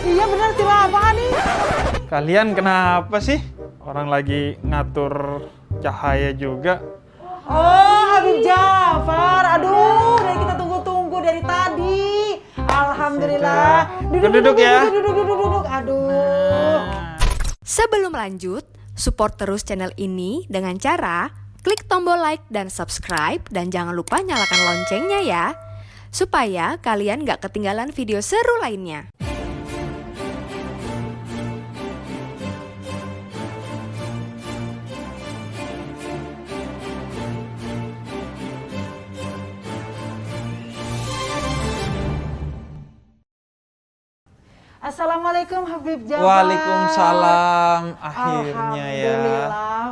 Iya benar, tilang apaan nih? Kalian kenapa sih? Orang lagi ngatur cahaya juga. Oh, Habib Jafar. Aduh, dari kita tunggu-tunggu dari tadi. Alhamdulillah. Duduk ya. Duduk. Aduh. Sebelum lanjut, support terus channel ini dengan cara klik tombol like dan subscribe dan jangan lupa nyalakan loncengnya ya, supaya kalian gak ketinggalan video seru lainnya. Assalamualaikum Habib Jafar. Waalaikumsalam. Akhirnya ya. Alhamdulillah.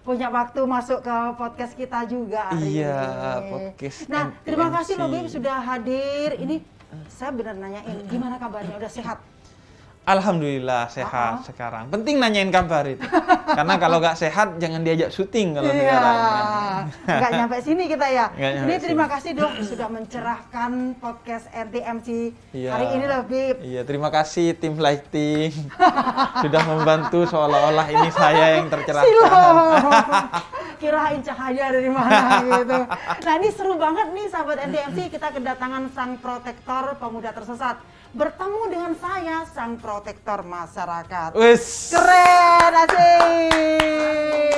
Punya waktu masuk ke podcast kita juga hari Iya, ini. podcast Nah, terima kasih loh NTMC. Bib sudah hadir. Ini saya benar nanyain gimana kabarnya, udah sehat? Alhamdulillah sehat sekarang. Penting nanyain kabar itu. Karena kalau nggak sehat jangan diajak syuting kalau sekarang. Nggak nyampe sini kita ya. Nggak nyampe Ini terima sini. kasih dok sudah mencerahkan podcast NTMC Iya. hari ini loh Bib. Iya, terima kasih tim lighting sudah membantu seolah-olah ini saya yang tercerahkan. Kirain cahaya dari mana gitu. Nah ini seru banget nih sahabat NTMC, kita kedatangan sang protektor pemuda tersesat. Bertemu dengan saya, sang protektor masyarakat. Wes. Keren, asik.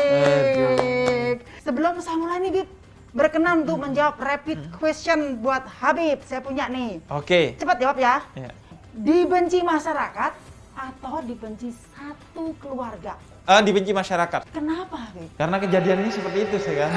Aduh. Sebelum saya mulai nih Bib, berkenan untuk menjawab rapid question buat Habib. Saya punya nih. Oke. Cepat jawab ya. Ya. Dibenci masyarakat atau dibenci satu keluarga? Dibenci masyarakat. Kenapa Habib? Karena kejadiannya seperti itu sih kan.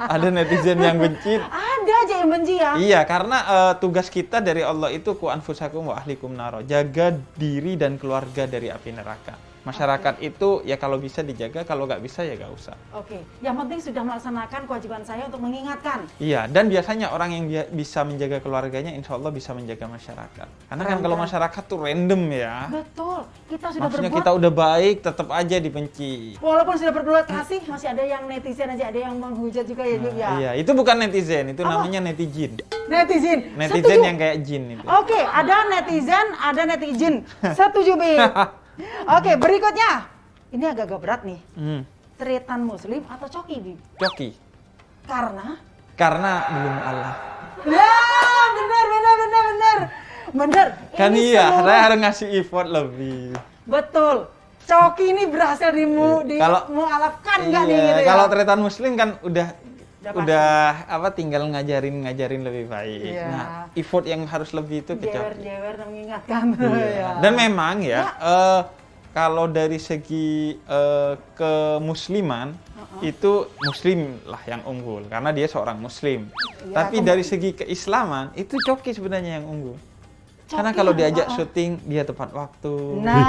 Ada netizen yang benci. Ada aja yang benci ya. Iya, karena tugas kita dari Allah itu ku anfusakum wa ahlikum naro. Jaga diri dan keluarga dari api neraka. Masyarakat itu ya kalau bisa dijaga, kalau nggak bisa ya nggak usah. Oke, yang penting sudah melaksanakan kewajiban saya untuk mengingatkan. Iya, dan biasanya orang yang bisa menjaga keluarganya, insya Allah bisa menjaga masyarakat. Karena kan kalau masyarakat tuh random ya. Betul, kita sudah Maksudnya berbuat. kita udah baik, tetap aja dibenci. Walaupun sudah berbuat kasih, masih ada yang netizen aja, ada yang menghujat juga ya, Bib ya. Iya, itu bukan netizen, itu Apa? namanya netizen. Netizen. Netizen Setuju. yang kayak jin itu. Oke, ada netizen, ada netizen. Setuju, Bib. Oke, berikutnya. Ini agak-agak berat nih. Tretan muslim atau coki, Bib? Coki. Karena Belum Allah. ya, benar. Benar. Kan Ini iya, seluruh- saya harus ngasih effort lebih. Betul. Coki ini berhasil Kalau- dimualafkan nggak nih Iya, gitu ya? kalau tretan muslim kan Udah tinggal ngajarin lebih baik. Iya. Nah, effort yang harus lebih itu ke coki. jewer mengingatkan. Iya. Ya. Dan memang ya, kalau dari segi kemusliman itu muslim lah yang unggul karena dia seorang muslim. Iya, Tapi dari segi keislaman itu coki sebenarnya yang unggul. Karena Coki kalau yang- diajak syuting dia tepat waktu. Nah,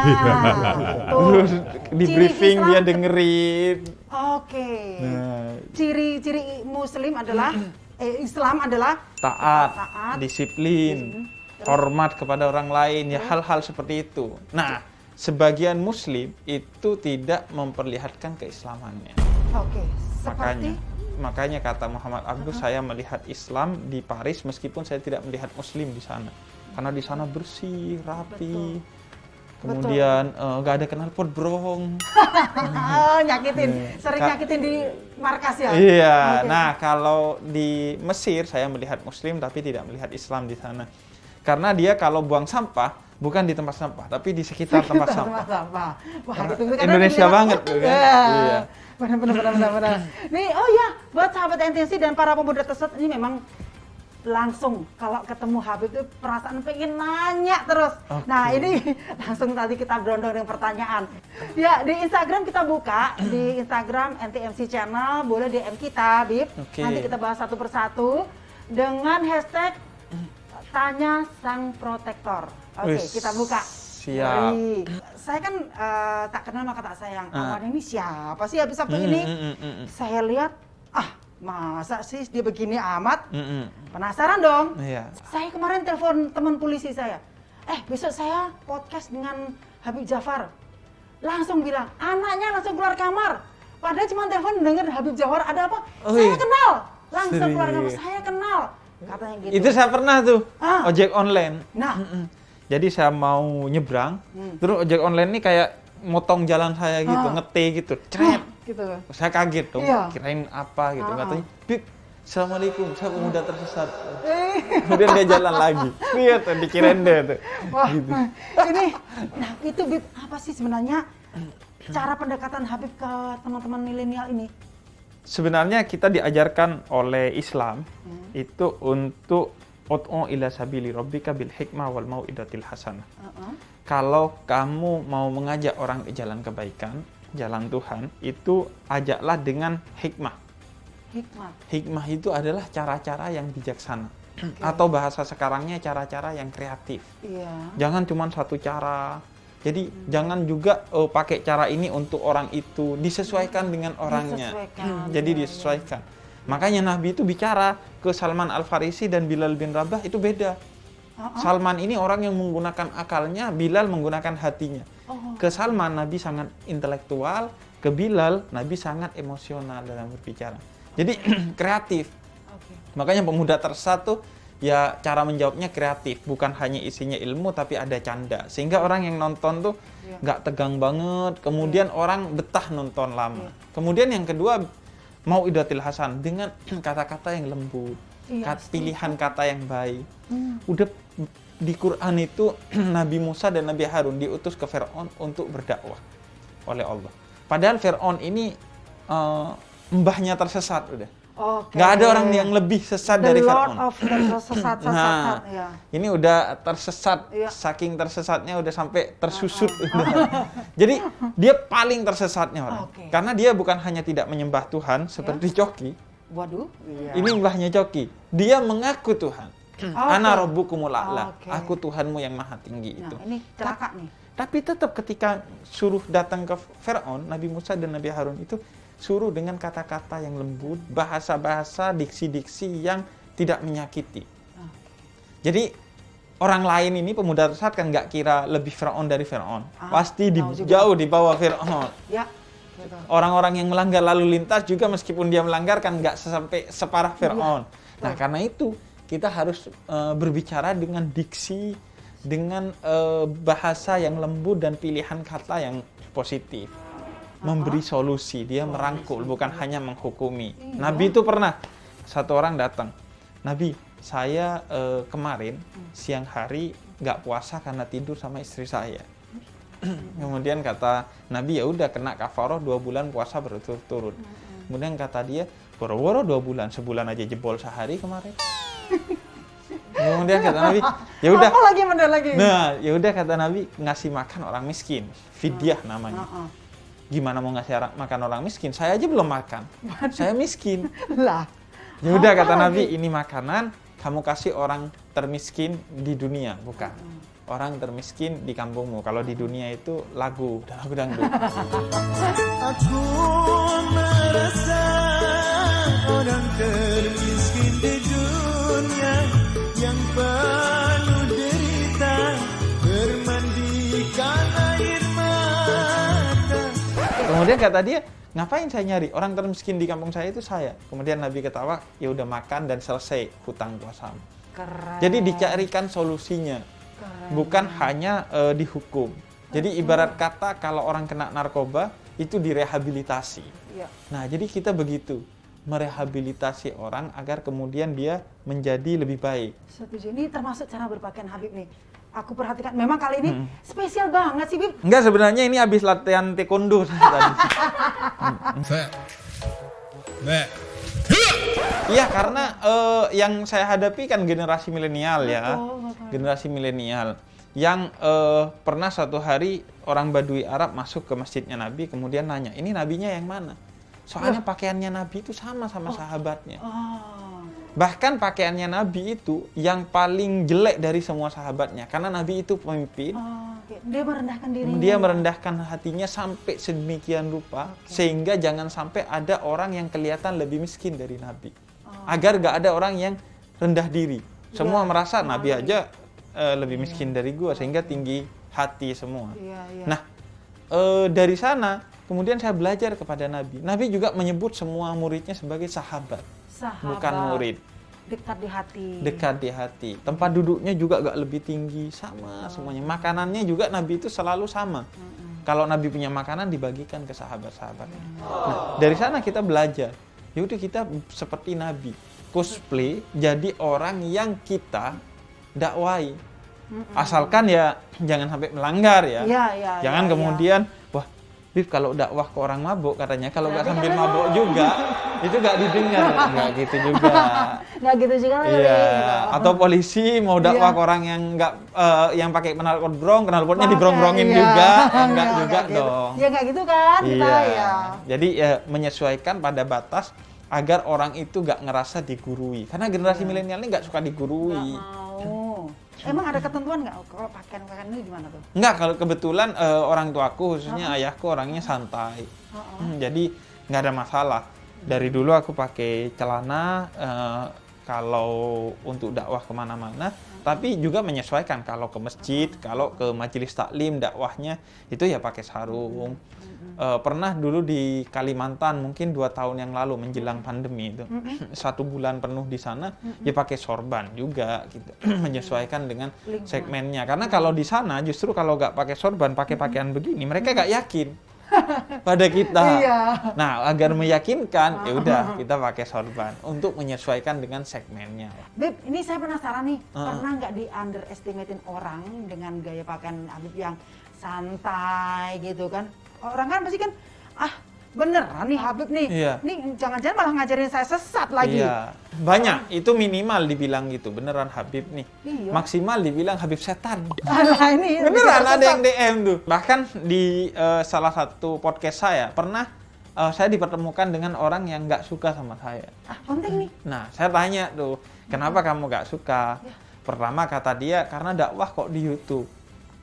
Terus di Ciri briefing Islam dia dengerin. Oke. Nah, Ciri-ciri muslim adalah Islam adalah taat, Taat. disiplin, hormat kepada orang lain, ya hal-hal seperti itu. Nah, sebagian muslim itu tidak memperlihatkan keislamannya. oke. Seperti Makanya kata Muhammad Abduh, saya melihat Islam di Paris meskipun saya tidak melihat muslim di sana. Karena di sana bersih, rapi. Kemudian nggak ada knalpot brong. nyakitin, sering nyakitin di markas ya. Iya. Oke. Nah, kalau di Mesir saya melihat muslim tapi tidak melihat Islam di sana. Karena dia kalau buang sampah bukan di tempat sampah, tapi di sekitar tempat sampah. Wah, ditunggu karena Indonesia ini banget waktu. tuh kan. Iya. Iya. Benar. Nih, oh ya, buat sahabat NTMC dan para pemuda tersebut ini memang langsung kalau ketemu Habib itu perasaan pengen nanya terus. Oke. Nah, ini langsung tadi kita berondong dengan pertanyaan. Ya, di Instagram kita buka, di Instagram NTMC Channel, boleh DM kita, Bib. Oke. Nanti kita bahas satu persatu dengan hashtag Tanya Sang Protektor. Oke, Wis, kita buka. siap. Baik. Saya kan tak kenal maka tak sayang. Kawan ini siapa sih habis Sabtu ini? Saya lihat, masa sih dia begini amat? Penasaran dong. Iya. Saya kemarin telepon teman polisi saya. Besok saya podcast dengan Habib Jafar. Langsung bilang, anaknya langsung keluar kamar. Padahal cuma telepon denger Habib Jafar ada apa? Oh, Saya iya. kenal. Langsung keluar kamar, Serius? saya kenal. Katanya gitu. Itu saya pernah tuh Ah. ojek online. Nah, Jadi saya mau nyebrang, terus ojek online ini kayak motong jalan saya gitu, ngete gitu, cret. Gitu. Saya kaget dong, Iya. kirain apa gitu. Katanya, Bib, Assalamualaikum, saya pemuda tersesat. Kemudian dia jalan lagi. Lihat tuh, dikirain dia tuh. Wah, Gitu. ini, nah itu Bib, apa sih sebenarnya cara pendekatan Habib ke teman-teman milenial ini? Sebenarnya kita diajarkan oleh Islam itu untuk ud'u ila sabili rabbika bil hikmah wal mau'idatil hasanah. Kalau kamu mau mengajak orang ke jalan kebaikan, jalan Tuhan, itu ajaklah dengan hikmah. Hikmah. Hikmah itu adalah cara-cara yang bijaksana. Atau bahasa sekarangnya cara-cara yang kreatif. Iya. Jangan cuma satu cara. Jadi jangan juga pakai cara ini untuk orang itu, disesuaikan dengan orangnya. Disesuaikan. Jadi Iya, disesuaikan. Makanya Nabi itu bicara ke Salman Al-Farisi dan Bilal bin Rabah itu beda. Salman ini orang yang menggunakan akalnya, Bilal menggunakan hatinya. Ke Salman Nabi sangat intelektual, ke Bilal Nabi sangat emosional dalam berbicara. Jadi kreatif. Makanya pemuda tersesat tuh ya cara menjawabnya kreatif, bukan hanya isinya ilmu tapi ada canda. Sehingga orang yang nonton tuh nggak tegang banget, kemudian orang betah nonton lama. Kemudian yang kedua mau'idatil hasan dengan kata-kata yang lembut, pilihan kata yang baik. Udah di Quran itu Nabi Musa dan Nabi Harun diutus ke Fir'aun untuk berdakwah oleh Allah. Padahal Fir'aun ini mbahnya tersesat udah. Nggak ada orang yang lebih sesat dari Fir'aun. Nah, ini udah tersesat, saking tersesatnya udah sampai tersusut. Jadi dia paling tersesatnya orang. Karena dia bukan hanya tidak menyembah Tuhan seperti Coki. Waduh. Ini mbahnya Coki. Dia mengaku Tuhan. Ana rabbukumul a'la. Aku Tuhanmu yang maha tinggi itu. Nah, ini celaka nih. Tapi tetap ketika suruh datang ke Fir'aun, Nabi Musa dan Nabi Harun itu suruh dengan kata-kata yang lembut, bahasa-bahasa, diksi-diksi yang tidak menyakiti. Jadi orang lain ini pemuda tersesat kan nggak kira lebih Fir'aun dari Fir'aun. Pasti jauh di bawah Fir'aun. Ya, betul. Orang-orang yang melanggar lalu lintas juga meskipun dia melanggar kan nggak sampai separah Fir'aun. Nah karena itu kita harus berbicara dengan diksi, dengan bahasa yang lembut dan pilihan kata yang positif. Memberi solusi, dia merangkul, bukan hanya menghukumi. Nabi itu pernah, satu orang datang, Nabi, saya kemarin siang hari nggak puasa karena tidur sama istri saya. Kemudian kata Nabi, ya udah kena kafaroh 2 bulan puasa berturut-turut. Kemudian kata dia, boro-boro 2 bulan, sebulan aja jebol sehari kemarin. Kemudian kata Nabi, ya udah. Apa lagi? Nah, ya udah kata Nabi, ngasih makan orang miskin, fidyah namanya. Gimana mau ngasih makan orang miskin? Saya aja belum makan. Saya miskin. Lah. Ya udah kata Nabi, ini makanan kamu kasih orang termiskin di dunia, bukan. Orang termiskin di kampungmu. Kalau di dunia itu lagu dangdut. Aku merasa orang termiskin di dunia yang penuh derita, bermandikan air mata. Kemudian kata dia, ngapain saya nyari? Orang termiskin di kampung saya itu saya. Kemudian Nabi ketawa, ya udah makan dan selesai hutang puasamu. Keren. Jadi dicarikan solusinya, bukan hanya dihukum. Jadi ibarat kata kalau orang kena narkoba itu direhabilitasi. Nah, jadi kita begitu merehabilitasi orang agar kemudian dia menjadi lebih baik. Setuju. Ini termasuk cara berpakaian Habib nih. Aku perhatikan, memang kali ini spesial banget sih, Bib. Enggak, sebenarnya ini habis latihan taekwondo tadi. Iya, karena yang saya hadapi kan generasi milenial ya. Generasi milenial yang pernah suatu hari orang Badui Arab masuk ke masjidnya Nabi, kemudian nanya, ini nabinya yang mana? Soalnya pakaiannya Nabi itu sama sahabatnya. Bahkan pakaiannya Nabi itu yang paling jelek dari semua sahabatnya. Karena Nabi itu pemimpin. Dia merendahkan dirinya. Dia merendahkan hatinya sampai sedemikian rupa. Sehingga jangan sampai ada orang yang kelihatan lebih miskin dari Nabi. Agar gak ada orang yang rendah diri. Semua merasa Nabi aja lebih miskin dari gua. Sehingga tinggi hati semua. Nah, dari sana kemudian saya belajar kepada Nabi. Nabi juga menyebut semua muridnya sebagai sahabat. Bukan murid. Dekat di hati. dekat di hati. Tempat duduknya juga gak lebih tinggi, sama semuanya. Makanannya juga Nabi itu selalu sama. Kalau Nabi punya makanan dibagikan ke sahabat-sahabatnya. Nah, dari sana kita belajar. Yaudah kita seperti Nabi, cosplay jadi orang yang kita dakwai. Asalkan ya jangan sampai melanggar ya. Iya. Jangan kemudian, wah, Bib kalau dakwah ke orang mabuk katanya, kalau nggak sambil mabuk juga, itu nggak didengar. Nggak gitu juga. Nggak gitu juga kali. Iya. Gitu. Atau polisi mau dakwah Iya. ke orang yang nggak, yang pakai knalpot brong, knalpotnya dibrongrongin Iya. juga, enggak juga nggak gitu. dong. Ya nggak gitu kan kita Iya. ya. Jadi ya menyesuaikan pada batas agar orang itu nggak ngerasa digurui. Karena generasi milenial ini nggak suka digurui. Nggak mau. Emang ada ketentuan nggak kalau pakaian ini gimana tuh? Enggak, kalau kebetulan orang tuaku, khususnya ayahku orangnya santai. Jadi nggak ada masalah. Dari dulu aku pakai celana kalau untuk dakwah kemana-mana, tapi juga menyesuaikan kalau ke masjid, kalau ke majelis taklim dakwahnya itu ya pakai sarung. Pernah dulu di Kalimantan mungkin 2 tahun yang lalu menjelang pandemi itu 1 bulan penuh di sana ya pakai sorban juga gitu menyesuaikan dengan segmennya, karena kalau di sana justru kalau nggak pakai sorban pakai pakaian begini mereka nggak yakin pada kita. Iya. Nah, agar meyakinkan ya udah kita pakai sorban untuk menyesuaikan dengan segmennya. Beb, ini saya penasaran nih, pernah nggak di underestimatein orang dengan gaya pakaian Habib yang santai gitu kan? Orang kan pasti kan, beneran nih Habib nih, Iya. nih jangan-jangan malah ngajarin saya sesat lagi. Iya, banyak itu minimal dibilang gitu, beneran Habib nih. Iya. Maksimal dibilang Habib setan. Nah, ini Beneran lebih ada yang sesat. DM tuh. Bahkan di salah satu podcast saya pernah saya dipertemukan dengan orang yang nggak suka sama saya. Penting nih. Nah, saya tanya tuh, kenapa kamu nggak suka? Pertama kata dia, karena dakwah kok di YouTube.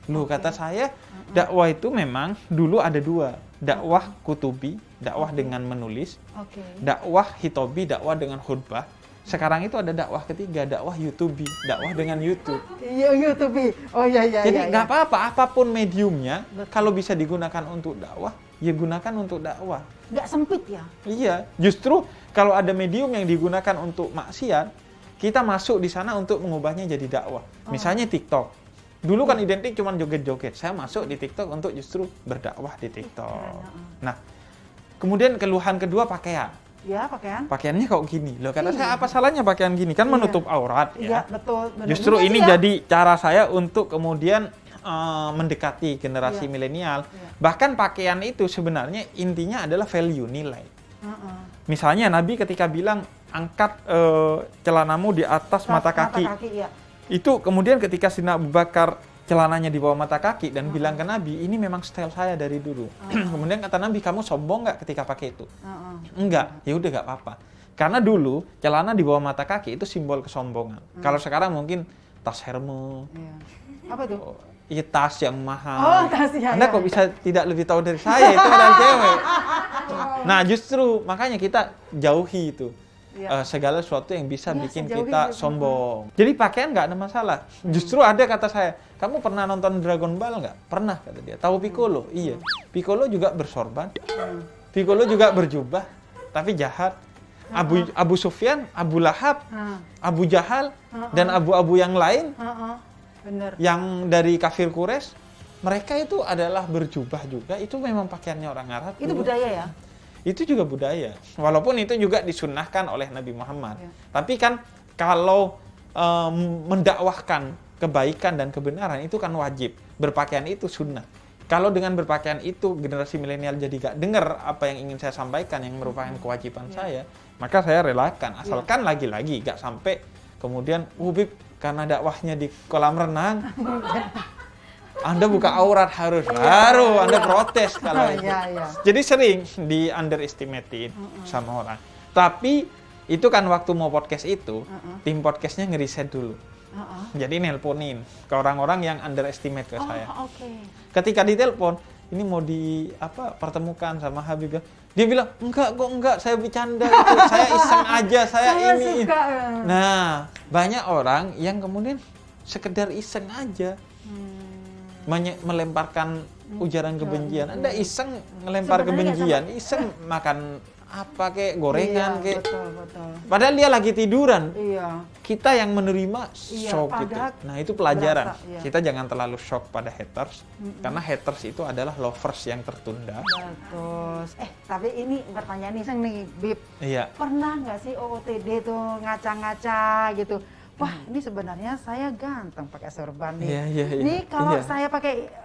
Loh, kata saya, dakwah itu memang dulu ada 2. Dakwah kutubi, dakwah dengan menulis. Oke. Dakwah hitobi, dakwah dengan khutbah. Sekarang itu ada dakwah ketiga, dakwah YouTubi, dakwah dengan YouTube. Iya, YouTube. Oh iya. Jadi nggak apa-apa, apapun mediumnya, kalau bisa digunakan untuk dakwah, ya gunakan untuk dakwah. Nggak sempit ya. Iya, justru kalau ada medium yang digunakan untuk maksiat, kita masuk di sana untuk mengubahnya jadi dakwah. Misalnya TikTok. Dulu kan identik cuma joget-joget. Saya masuk di TikTok untuk justru berdakwah di TikTok. Nah, kemudian keluhan kedua pakaian. Ya, pakaian. Pakaiannya kok gini. Loh, kata saya apa salahnya pakaian gini? Kan menutup aurat Iya, ya. betul. Benar Justru juga ini sih ya. jadi cara saya untuk kemudian mendekati generasi Iya. milenial. Iya. Bahkan pakaian itu sebenarnya intinya adalah value, nilai. Misalnya Nabi ketika bilang angkat celanamu di atas mata kaki. Iya. Itu kemudian ketika Sayyidina Abu Bakar celananya di bawah mata kaki dan bilang ke Nabi, ini memang style saya dari dulu. Kemudian kata Nabi, kamu sombong nggak ketika pakai itu? Enggak, ya udah nggak apa-apa. Karena dulu celana di bawah mata kaki itu simbol kesombongan. Kalau sekarang mungkin tas Hermes, Iya. Apa tuh? iya tas yang mahal. Oh, tas, ya, Anda ya, kok ya. bisa tidak lebih tahu dari saya, itu adalah cewek. Nah justru makanya kita jauhi itu. Iya. Segala sesuatu yang bisa Iya, bikin sejauh kita ini. sombong. Jadi pakaian nggak ada masalah. Justru ada kata saya, kamu pernah nonton Dragon Ball nggak? Pernah kata dia. Tahu Piccolo? Iya. Piccolo juga bersorban. Piccolo juga berjubah, tapi jahat. Abu Sufyan, Abu Lahab, Abu Jahal, dan abu-abu yang lain Bener. yang dari kafir Quraisy, mereka itu adalah berjubah juga. Itu memang pakaiannya orang Arab. Itu dulu. budaya ya? Itu juga budaya, walaupun itu juga disunnahkan oleh Nabi Muhammad. Ya. Tapi kan kalau mendakwahkan kebaikan dan kebenaran itu kan wajib. Berpakaian itu sunnah. Kalau dengan berpakaian itu generasi milenial jadi gak dengar apa yang ingin saya sampaikan yang merupakan kewajiban saya, maka saya relakan. Asalkan lagi-lagi gak sampai kemudian, Bib, karena dakwahnya di kolam renang, Anda buka aurat harus, baru Anda protes kalau itu. Iya. Jadi sering di underestimatein sama orang. Tapi itu kan waktu mau podcast itu, tim podcastnya ngeriset dulu. Jadi nelponin ke orang-orang yang underestimate ke saya. Oke. Ketika ditelepon, ini mau pertemukan sama Habib, dia bilang enggak, saya bercanda itu, saya iseng aja, saya ini. Suka. Nah, banyak orang yang kemudian sekedar iseng aja melemparkan ujaran kebencian. Anda iseng ngelempar Sebenarnya kebencian, iseng makan apa kek, gorengan Iya, kek. betul. Padahal dia lagi tiduran. Iya. Kita yang menerima Iya, shock gitu. padahal Nah, itu pelajaran. berasa, iya. Kita jangan terlalu shock pada haters, karena haters itu adalah lovers yang tertunda. Betul. Tapi ini pertanyaan iseng nih, Bib. Iya. Pernah nggak sih OOTD tuh ngaca-ngaca gitu? Wah, ini sebenarnya saya ganteng pakai sorban nih. Iya. Ini kalau Iya. saya pakai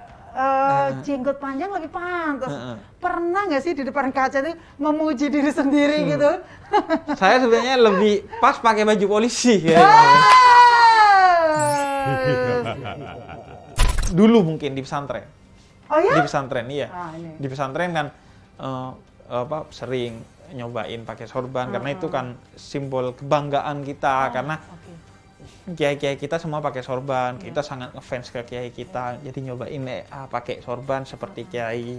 jenggot panjang lebih pantas. Heeh. Pernah nggak sih di depan kaca tuh memuji diri sendiri gitu? Saya sebenarnya lebih pas pakai baju polisi ya. Dulu mungkin di pesantren. Oh ya? Di pesantren iya. Ini. Di pesantren kan sering nyobain pakai sorban karena itu kan simbol kebanggaan kita karena Oke. kiai-kiai kita semua pakai sorban. Kita sangat ngefans ke kiai kita. Jadi nyobain pakai sorban seperti kiai.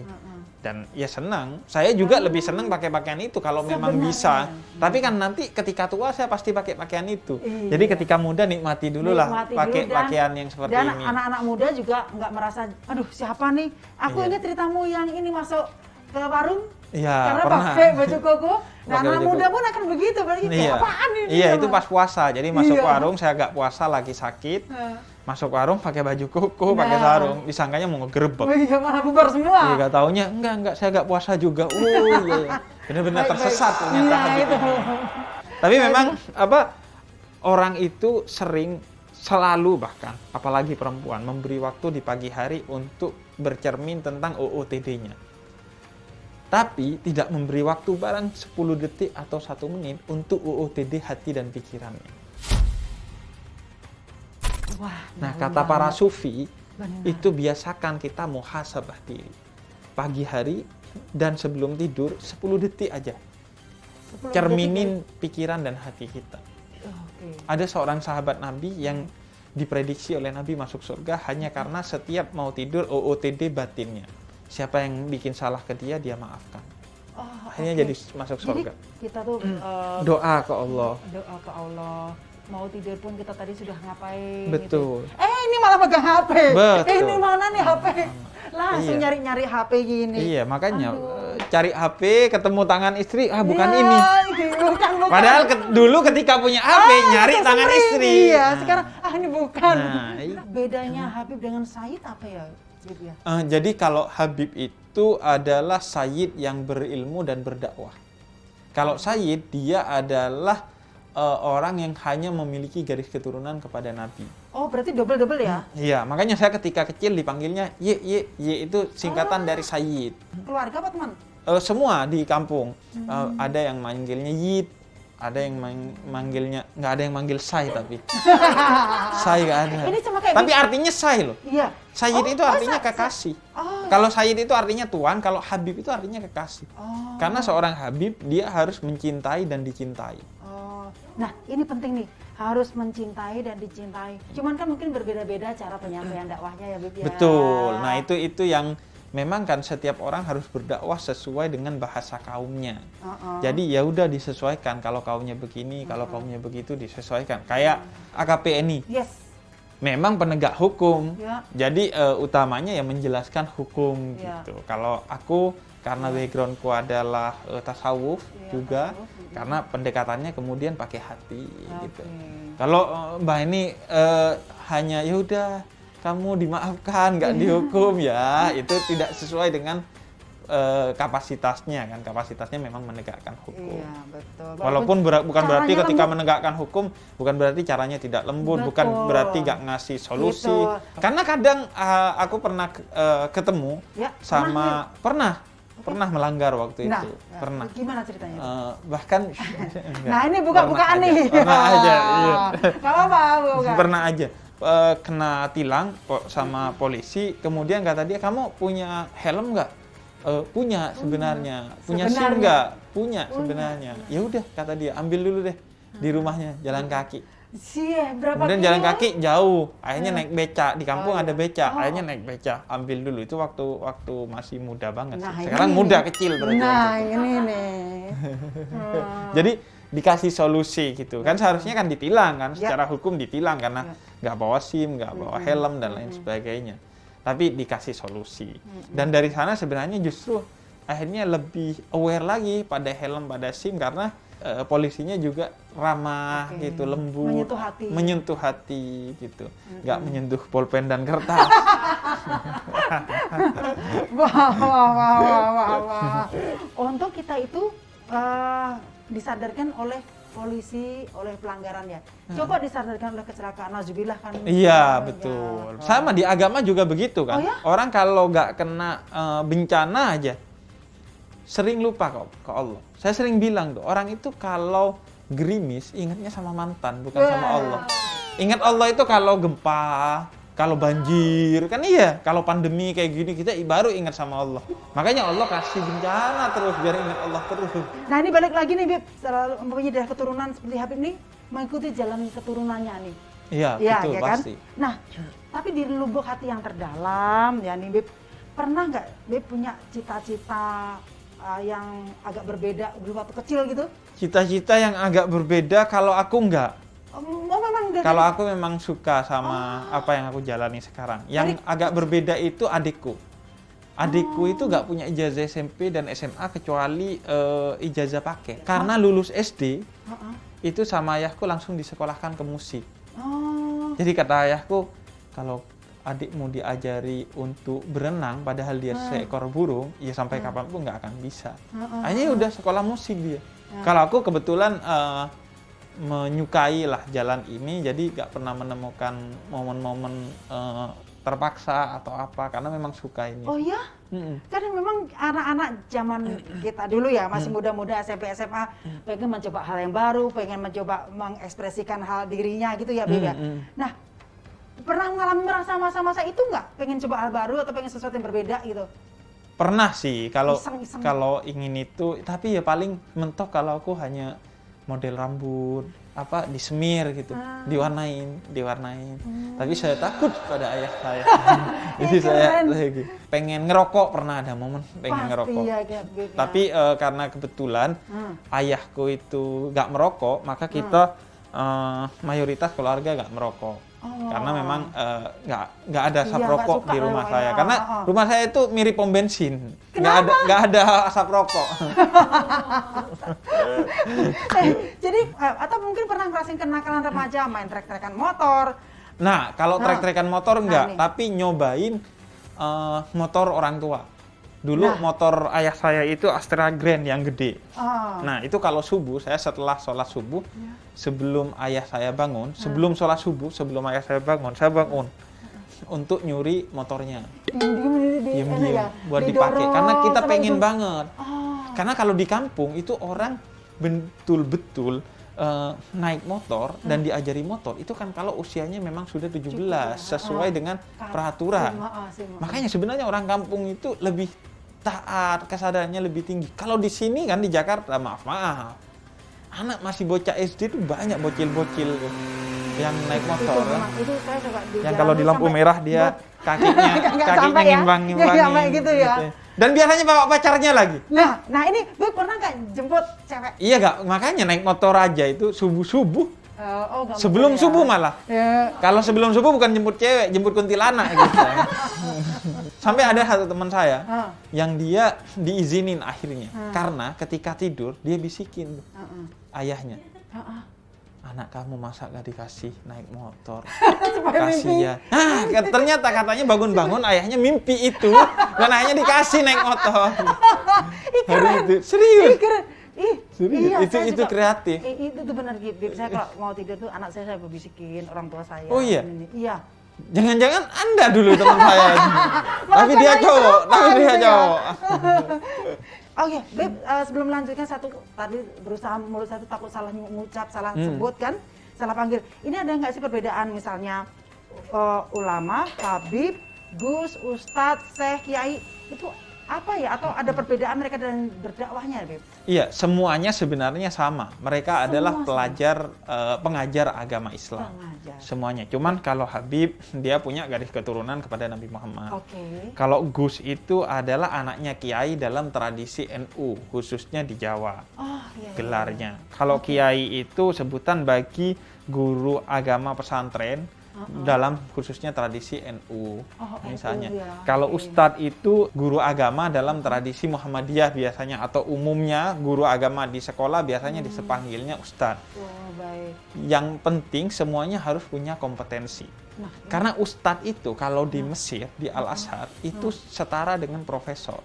Dan ya senang. Saya juga lebih senang pakai pakaian itu kalau memang bisa. Tapi kan nanti ketika tua saya pasti pakai pakaian itu. Iya. Jadi ketika muda nikmati dulu lah Nikmati pakai dulu, dan- pakaian yang seperti dan ini. anak-anak muda juga nggak merasa, aduh siapa nih? Aku Iya. ingat ceritamu yang ini masuk ke warung Iya, karena pernah. pakai baju koko. Nah, Pakai anak baju muda koko. pun akan begitu, berarti kayak Iya. apaan ini? Iya, itu pas puasa. Jadi masuk Iya. warung saya agak puasa lagi sakit. Masuk warung pakai baju koko, pakai Nah. sarung. Disangkanya mau ngegerebek. Oh iya, malah bubar semua. Iya, gak taunya enggak saya agak puasa juga. Iya. Benar-benar Baik, tersesat baik. ternyata. Iya, Habib itu. ini. Tapi memang orang itu sering selalu bahkan apalagi perempuan memberi waktu di pagi hari untuk bercermin tentang OOTD-nya. Tapi tidak memberi waktu barang 10 detik atau 1 menit untuk OOTD hati dan pikirannya. Wah, Nah, dalam kata para banget. sufi, Benar. itu biasakan kita muhasabah diri. Pagi hari dan sebelum tidur 10 detik aja. 10 Cerminin pikiran dan hati kita. detik. Oke. Ada seorang sahabat Nabi yang diprediksi oleh Nabi masuk surga hanya karena setiap mau tidur OOTD batinnya. Siapa yang bikin salah ke dia, dia maafkan. Oh, Akhirnya oke. jadi masuk Jadi surga. kita tuh Doa ke Allah. doa ke Allah. Mau tidur pun kita tadi sudah ngapain. Betul. Gitu. Ini malah pegang HP. Betul. Ini mana nih HP? Langsung Iya. nyari-nyari HP gini. Iya, makanya Aduh. cari HP, ketemu tangan istri, bukan Iya, ini. Bukan. Padahal dulu ketika punya HP, nyari langsung tangan ring. istri. Iya, Nah. sekarang ini bukan. Nah, iya. Bedanya Habib dengan Said apa ya? Bib, ya? Jadi kalau Habib itu adalah sayyid yang berilmu dan berdakwah. Kalau sayyid, dia adalah orang yang hanya memiliki garis keturunan kepada Nabi. Oh, berarti double-double ya? Iya, makanya saya ketika kecil dipanggilnya Ye itu singkatan dari sayyid. Keluarga apa teman? Semua di kampung. Ada yang manggilnya Yid, ada yang manggilnya, nggak ada yang manggil Say tapi. Say nggak ada. Ini cuma kayak Tapi artinya Say loh. Iya. Sayyid itu artinya masa? kekasih. Oh. Kalau Sayyid itu artinya tuan, kalau Habib itu artinya kekasih. Oh. Karena seorang Habib dia harus mencintai dan dicintai. Oh. Nah, ini penting nih. Harus mencintai dan dicintai. Cuman kan mungkin berbeda-beda cara penyampaian dakwahnya ya, Bib ya. Betul. Nah, itu yang memang kan setiap orang harus berdakwah sesuai dengan bahasa kaumnya. Jadi ya udah disesuaikan, kalau kaumnya begini, kalau kaumnya begitu disesuaikan. Kayak AKPNI. Yes. Memang penegak hukum. Ya. Jadi utamanya ya menjelaskan hukum Ya. gitu. Kalau aku karena backgroundku adalah tasawuf Ya, juga, tasawuf. karena pendekatannya kemudian pakai hati gitu. Oke. Kalau Mbak ini hanya ya udah kamu dimaafkan, nggak dihukum ya, itu tidak sesuai dengan kapasitasnya kan. Kapasitasnya memang menegakkan hukum. Iya, betul. Walaupun bukan berarti caranya ketika lembut. menegakkan hukum, bukan berarti caranya tidak lembut, Betul. bukan berarti nggak ngasih solusi. Gitu. Karena kadang aku pernah ketemu Ya, sama pernah melanggar waktu Nah, itu, ya, pernah. Gimana ceritanya? Bahkan Nah, ini buka-bukaan pernah nih. aja, pernah aja, iya. Gak apa-apa, buka. Pernah aja kena tilang sama polisi, kemudian kata dia, kamu punya helm nggak? Punya sebenarnya. Punya SIM Sebenarnya. nggak? Punya sebenarnya. Ya udah kata dia, ambil dulu deh di rumahnya, jalan kaki. Berapa Kemudian kilo? jalan kaki jauh, akhirnya naik beca, di kampung Oh, ada iya. beca, Oh. akhirnya naik beca, ambil dulu. Itu waktu masih muda banget Nah, sih. Sekarang ini muda nih. kecil berarti. Nah, waktu itu. ini nih. Jadi dikasih solusi gitu kan, seharusnya kan ditilang kan, Ya. secara hukum ditilang karena nggak bawa SIM, nggak bawa helm dan lain sebagainya, tapi dikasih solusi. Dan dari sana sebenarnya justru akhirnya lebih aware lagi pada helm, pada SIM, karena polisinya juga ramah gitu, lembut, menyentuh hati gitu, nggak menyentuh pulpen dan kertas. Wah. Untuk kita itu disadarkan oleh polisi, oleh pelanggaran ya. Coba disadarkan oleh kecelakaan, nauzubillah kan. Iya, betul. Sama di agama juga begitu kan. Oh, ya? Orang kalau nggak kena bencana aja, sering lupa kok ke Allah. Saya sering bilang tuh, orang itu kalau gerimis ingatnya sama mantan, bukan sama Allah. Ingat Allah itu kalau gempa, kalau banjir, kan iya. Kalau pandemi kayak gini, kita baru ingat sama Allah. Makanya Allah kasih bencana terus, biar ingat Allah terus. Nah ini balik lagi nih Bib, selalu mempunyai dari keturunan seperti Habib nih, mengikuti jalan keturunannya nih. Iya, betul, ya pasti. Kan? Nah, tapi di lubuk hati yang terdalam, ya nih Bib, pernah nggak Bib punya cita-cita yang agak berbeda dulu waktu kecil gitu? Cita-cita yang agak berbeda, kalau aku enggak. Memang Kalau aku memang suka sama apa yang aku jalani sekarang. Yang agak berbeda itu adikku. Adikku itu nggak punya ijazah SMP dan SMA kecuali ijazah pakai. Karena lulus SD, itu sama ayahku langsung disekolahkan ke musik. Jadi kata ayahku, kalau adikmu diajari untuk berenang padahal dia seekor burung, ya sampai kapanpun nggak akan bisa. Akhirnya udah sekolah musik dia. Kalau aku kebetulan menyukai lah jalan ini, jadi nggak pernah menemukan momen-momen terpaksa atau apa, karena memang suka ini. Oh ya? Karena memang anak-anak zaman kita dulu ya, masih muda-muda SMP, SMA, pengen mencoba hal yang baru, pengen mencoba mengekspresikan hal dirinya gitu ya, Beb ya. Nah, pernah mengalami merasa masa-masa itu nggak? Pengen coba hal baru atau pengen sesuatu yang berbeda gitu? Pernah sih, kalau Iseng-iseng. kalau ingin itu, tapi ya paling mentok kalau aku hanya model rambut apa disemir gitu, diwarnain. Tapi saya takut pada ayah saya. Jadi saya lagi pengen ngerokok, pernah ada momen pengen ngerokok. Iya, Beb, ya. Tapi karena kebetulan ayahku itu nggak merokok, maka kita mayoritas keluarga nggak merokok. Karena memang nggak ada asap Iya, rokok nggak suka di rumah ya, saya. ya. Karena rumah saya itu mirip pom bensin, nggak ada asap rokok. Jadi atau mungkin pernah ngerasain kenakalan remaja, main trek-trekan motor. Nah, kalau trek-trekan motor enggak, nih. tapi nyobain motor orang tua. Dulu motor ayah saya itu Astra Grand yang gede. Nah, itu kalau subuh, saya setelah sholat subuh, sebelum ayah saya bangun, sebelum sholat subuh, sebelum ayah saya bangun untuk nyuri motornya. Diam-diam buat dipakai. Karena kita pengen banget. Karena kalau di kampung itu orang betul-betul naik motor dan diajari motor itu kan kalau usianya memang sudah 17 sesuai dengan peraturan. Makanya sebenarnya orang kampung itu lebih taat, kesadarannya lebih tinggi. Kalau di sini kan di Jakarta, maaf, anak masih bocah SD itu banyak bocil-bocil yang naik motor. Itu saya suka yang kalau di lampu merah dia kakinya ngimbang-ngimbangin gitu ya. Gitu. Dan biasanya bawa pacarnya lagi. Nah ini Beb pernah nggak jemput cewek? Iya nggak, makanya naik motor aja itu subuh-subuh. Nggak Sebelum mungkin ya. subuh malah. Kalau sebelum subuh bukan jemput cewek, jemput kuntilanak gitu. Sampai ada satu teman saya yang dia diizinin akhirnya. Karena ketika tidur dia bisikin ayahnya. Anak kamu masa gak dikasih naik motor? Kasihan. Nah, ternyata katanya bangun-bangun ayahnya mimpi itu dan ayahnya dikasih naik motor. Hari itu serius. Iya, itu kreatif. Itu tuh benar gitu. Saya kalau mau tidur tuh anak saya bisikin orang tua saya. Oh iya? Iya. Jangan-jangan Anda dulu teman saya. Tapi dia cowok, Oke, Beb, sebelum melanjutkan tadi berusaha mulut satu takut salah mengucap, salah sebut kan, salah panggil. Ini ada nggak sih perbedaan misalnya ulama, habib, gus, ustadz, syekh, kiai itu apa ya? Atau ada perbedaan mereka dalam berdakwahnya, Beb? Iya, semuanya sebenarnya sama. Mereka adalah pengajar agama Islam. Semuanya. Cuman kalau Habib, dia punya garis keturunan kepada Nabi Muhammad. Kalau Gus itu adalah anaknya Kiai dalam tradisi NU, khususnya di Jawa. Gelarnya. Kalau Kiai itu sebutan bagi guru agama pesantren dalam khususnya tradisi NU misalnya. NU ya, Kalau oke. ustadz itu guru agama dalam tradisi Muhammadiyah biasanya, atau umumnya guru agama di sekolah biasanya disepanggilnya ustadz. Oh, baik. Yang penting semuanya harus punya kompetensi. Nah, Karena ustadz itu kalau di Mesir, di Al-Azhar, itu setara dengan profesor.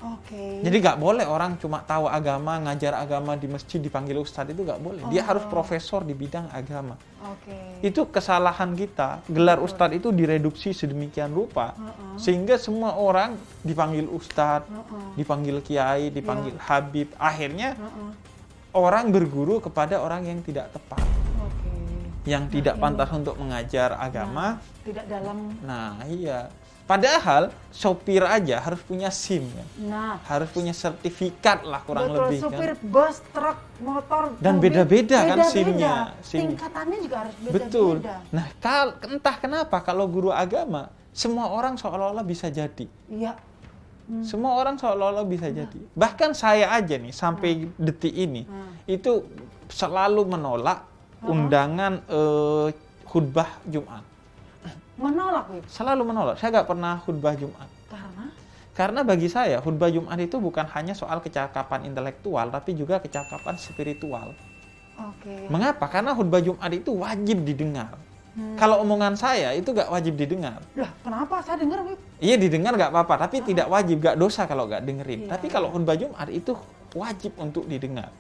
oke. Jadi nggak boleh orang cuma tahu agama, ngajar agama di masjid dipanggil ustadz, itu nggak boleh. Dia harus profesor di bidang agama. Oke. Itu kesalahan kita. Gelar ustadz itu direduksi sedemikian rupa sehingga semua orang dipanggil ustadz, dipanggil kiai, dipanggil habib. Akhirnya orang berguru kepada orang yang tidak tepat, Oke. yang tidak pantas untuk mengajar agama. Tidak dalam. Nah, iya. Padahal sopir aja harus punya SIM kan. Nah, Harus punya sertifikat lah kurang betul, lebih supir kan. bus, truk, motor, Dan mobil, beda-beda kan beda-beda. SIM-nya. SIM. Tingkatannya juga harus beda-beda. Betul. Nah, entah kenapa kalau guru agama semua orang seolah-olah bisa jadi. Iya. Semua orang seolah-olah bisa jadi. Bahkan saya aja nih sampai detik ini itu selalu menolak undangan khutbah Jumat. Menolak, Wib. Selalu menolak. Saya nggak pernah khutbah Jumat. Karena bagi saya khutbah Jumat itu bukan hanya soal kecakapan intelektual, tapi juga kecakapan spiritual. Oke. Mengapa? Karena khutbah Jumat itu wajib didengar. Kalau omongan saya itu nggak wajib didengar. Lah, kenapa saya dengar, Wib? Iya didengar nggak apa-apa, tapi tidak wajib, nggak dosa kalau nggak dengerin. Tapi kalau khutbah Jumat itu wajib untuk didengar.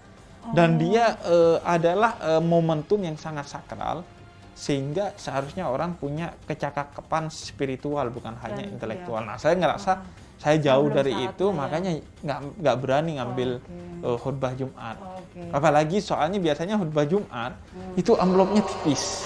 Dan dia adalah momentum yang sangat sakral, sehingga seharusnya orang punya kecakapan spiritual bukan hanya intelektual. Nah, saya ngerasa saya jauh belum dari saatnya itu, ya. makanya nggak berani ngambil khutbah Jumat. Oke. Apalagi soalnya biasanya khutbah Jumat itu amplopnya tipis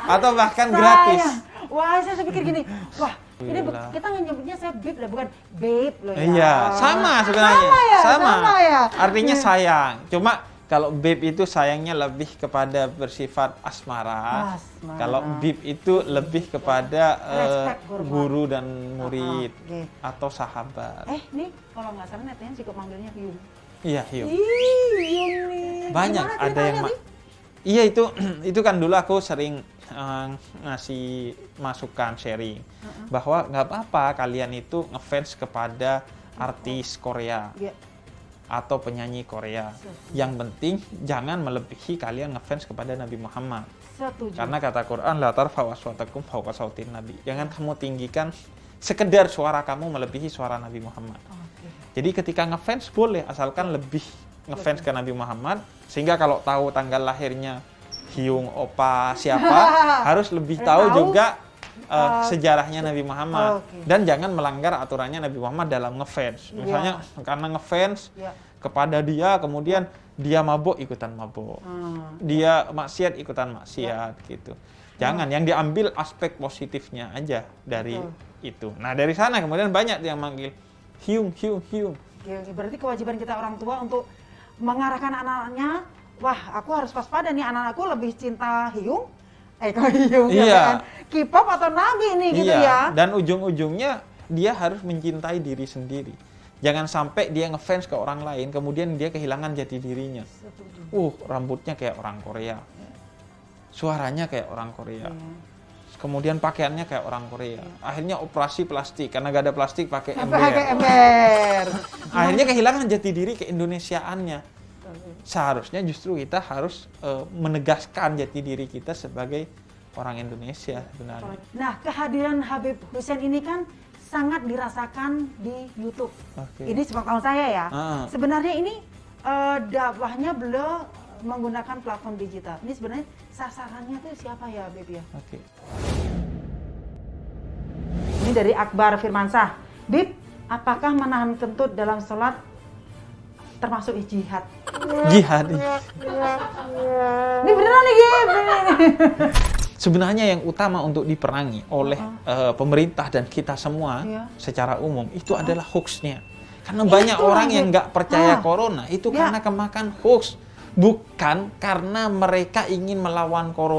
atau bahkan gratis. Wah, saya pikir gini, wah, ini Alhamdulillah. kita nyebutnya saya bib lah, bukan babe loh ya. Iya, sama sebenarnya. Sama ya, sama ya. Artinya sayang. Cuma kalau bib itu sayangnya lebih kepada bersifat asmara. Asmara. Kalau bib itu lebih kepada Respect, hormat. guru dan murid Oke. atau sahabat. Nih, kalau nggak salah netizen cukup manggilnya Hyung. Iya, Hyung. Hyung nih. Banyak Gimana ada yang ceritanya, Nih? Iya itu kan dulu aku sering ngasih masukan sharing bahwa nggak apa-apa kalian itu ngefans kepada artis Korea Iya. atau penyanyi Korea. Yang penting jangan melebihi kalian ngefans kepada Nabi Muhammad. Setuju. Karena kata Quran la tarfa'u aswatakum fawqa sautin nabi. Jangan kamu tinggikan sekedar suara kamu melebihi suara Nabi Muhammad. Oke. Jadi ketika ngefans boleh asalkan lebih ngefans ke Nabi Muhammad, sehingga kalau tahu tanggal lahirnya Hyung Opa siapa harus lebih tahu juga sejarahnya Nabi Muhammad. Oke. Dan jangan melanggar aturannya Nabi Muhammad dalam ngefans. Misalnya karena ngefans Ya. kepada dia, kemudian dia mabuk ikutan mabuk, dia maksiat ikutan maksiat gitu. Jangan, yang diambil aspek positifnya aja dari itu. Nah dari sana kemudian banyak yang manggil Hyung. Oke, berarti kewajiban kita orang tua untuk mengarahkan anak-anaknya, wah aku harus waspada nih, anak aku lebih cinta Hyung, kok Hyung Iya. ya kan? K-pop atau Nabi nih gitu ya. Dan ujung-ujungnya dia harus mencintai diri sendiri. Jangan sampai dia ngefans ke orang lain, kemudian dia kehilangan jati dirinya. Rambutnya kayak orang Korea, suaranya kayak orang Korea, kemudian pakaiannya kayak orang Korea. Akhirnya operasi plastik, karena gak ada plastik pakai ember. Akhirnya kehilangan jati diri keindonesiaannya. Seharusnya justru kita harus menegaskan jati diri kita sebagai orang Indonesia sebenarnya. Nah, kehadiran Habib Hussein ini kan sangat dirasakan di YouTube. Oke. Ini sepengetahuan saya ya. Ah. Sebenarnya ini dakwahnya beliau menggunakan platform digital. Ini sebenarnya sasarannya tuh siapa ya, Habib ya? Oke. Ini dari Akbar Firmansyah. Bib, apakah menahan kentut dalam sholat termasuk jihad? Jihad. Ini beneran nih, Bib. Sebenarnya yang utama untuk diperangi oleh pemerintah dan kita semua secara umum itu adalah hoax-nya. Karena banyak orang yang nggak percaya corona itu karena kemakan hoax, bukan karena mereka ingin melawan corona.